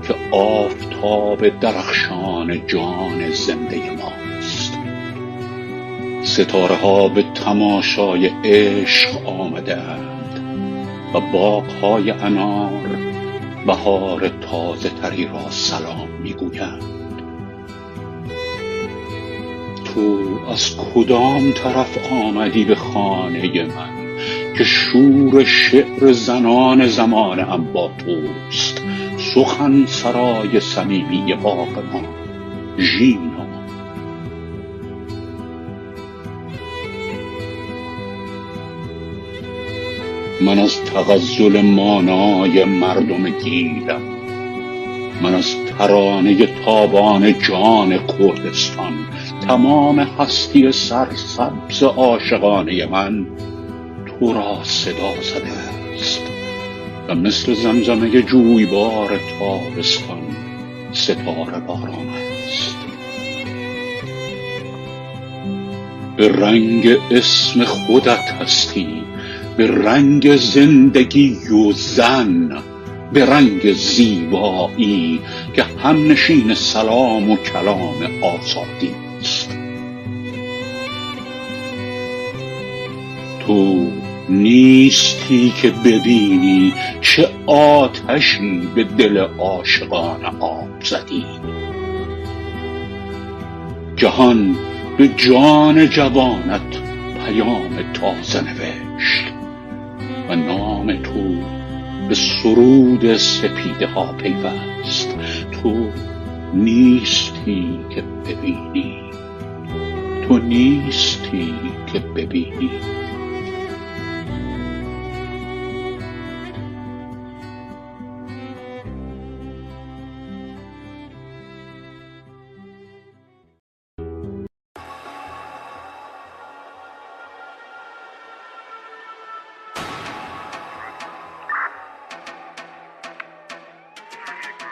که آفتاب درخشان جان زنده ماست. ستاره ها به تماشای عشق آمده اند و باغ‌های انار بهار تازه تری را سلام میگویند. تو از کدام طرف آمدی به خانه من که شور شعر زنان زمانه‌ام با توست؟ سخن سرای صمیمی باغ ما ژینا. من از تغزل مانای مردم گیلم، من از ترانه تابان جان کردستان. تمام هستی سرسبز عاشقانه من تو را صدا زده است و مثل زمزمه جویبار تابستان ستاره باران است. به رنگ اسم خودت هستی، به رنگ زندگی و زن، به رنگ زیبایی که همنشین سلام و کلام آزادی است. تو نیستی که ببینی چه آتشی به دل عاشقان آب زدی. جهان به جان جوانت پیام تازه نوشت و نام تو به سرود سپیده ها پیوست. تو نیستی که ببینی، تو نیستی که ببینی.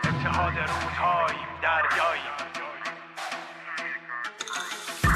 اتحاد روزهاییم، دریاییم.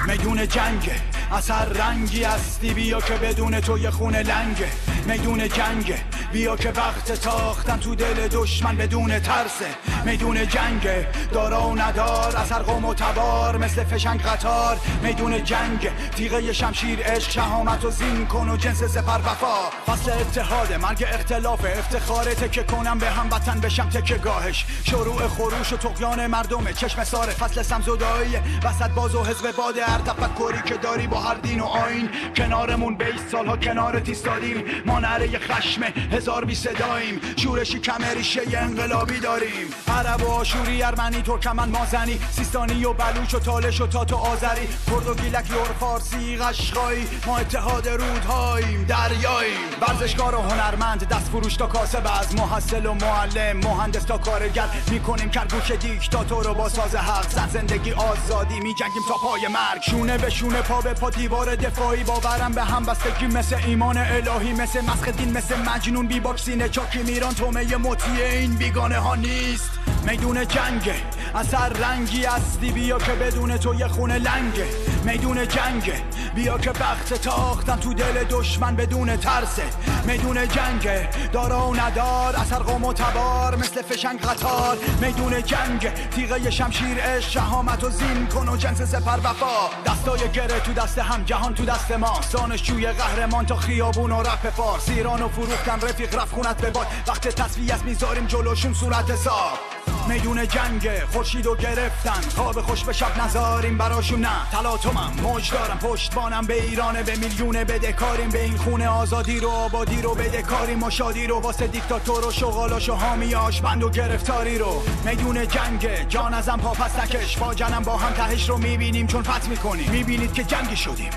میدون جنگه، اثر رنگی هستی، بیا که بدون تو یه خونه لنگه. میدون جنگه، بیا که وقت تاختن تو دل دشمن بدون ترسه. میدون جنگه، دارا و ندار، اثر قوم و تبار مثل فشنگ قطار. میدون جنگه، تیغه شمشیر عشق، شهامت و زین کن و جنس سپر وفا. فصل اتحاده، مرگ اختلاف، افتخاره تکه کنم به هم وطن بشم تکه گاهش. شروع خروش و طغیان مردمه، چشم ساره فصل سمزدایی، وسط باز و حزب باده. هر تفکری که داری با هر دین و آیین کنارمون بیست، سالها کنارت ایستادیم. ما نعره خشم هزار بی صداییم، شورشی کم ریشه انقلابی داریم. عرب و آشوری، ارمنی، ترکمن، مازنی، سیستانی و بلوچ و تالش و تات و آذری، کرد و گیلک، لور، فارسی، قشقایی. ما اتحاد رودهاییم، دریاییم. ورزشکار و هنرمند، دست فروش تا کاسب، از محصل و معلم، مهندس تا کارگر، میکنیم کرگوش دیکتاتور رو با ساز حق. زن زندگی آزادی، میجنگیم تا پای مرگ. شونه به شونه، پا به پا، دیوار دفاعی. باورم به هم بستگی مثل ایمان الهی، مثل مسخ دین، مثل مجنون بی باکسینه چاکی میران. تومه مطیع این بیگانه ها نیست. میدون جنگه، اثر رنگی هستی، بیا که بدون تو یه خونه لنگه. میدون جنگه، بیا که بخت تاختن تو دل دشمن بدون ترسه. میدون جنگه، دارا و ندار، اثر قوم و تبار مثل فشنگ قطار. میدون جنگه، تیغه شمشیر عشق، شهامت و زین کن و جنس سپر وفا. دستای گره تو دست هم، جهان تو دست ما. دانشجوی قهرمان تا خیابون و رپ فارس. ایران و فروختن رفیق، رفت خونت به باد. وقت تصفیه است میذاریم جلوشون صورت حساب. میدون جنگه، خورشیدو گرفتن، خواب خوش به شب نذاریم براشون. نه تلاطمم، موج دارم، پشتبانم به ایرانه. به میلیونه بدهکاریم، به این خونه آزادی رو، آبادی رو بدهکاریم. و شادی رو واسه دیکتاتور و شغالاش و حامیاش، بند و گرفتاری رو. میدون جنگه، جان ازم پا پس نکش، با جنم با هم تهش رو میبینیم چون فتح میکنیم. میبینید که جنگی شدیم،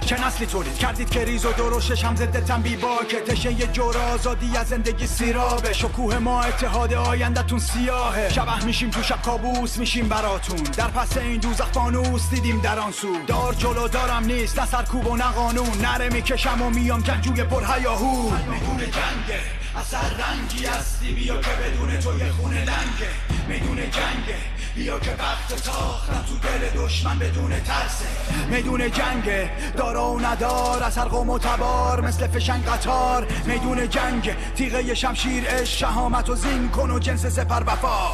چه نسلی تولید کردید که ریز و درشتش هم ضدتن بی باکه. تشه یه جور آزادی از زندگی سیرابه. شکوه ما اتحاد آینده‌تون سیاهه. شبح میشیم تو شب، کابوس میشیم براتون. در پس این دوزخ فانوس دیدیم در آن سو. دار جلو دارم نیست، نه سرکوب و نه قانون. نره میکشم و میام جنگجوی پر هیاهو. میدون جنگه، اثر رنگی هستی، بیا که بدون تو یه خونه لنگه. میدون جنگه، بیا که وقت تاختن تو دل دشمن بدون ترسه. میدون جنگه، دارا و ندار، اثر قوم و تبار مثل فشنگ قطار. میدون جنگه، تیغه شمشیر عشق، شهامت و زین کن و جنس سپر وفا.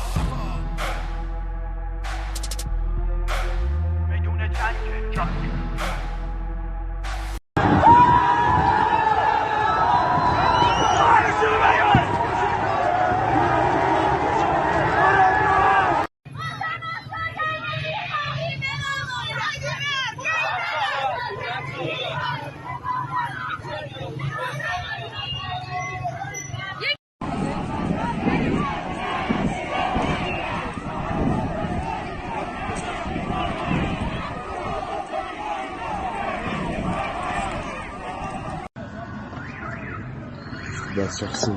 میدون جنگه. در شخصی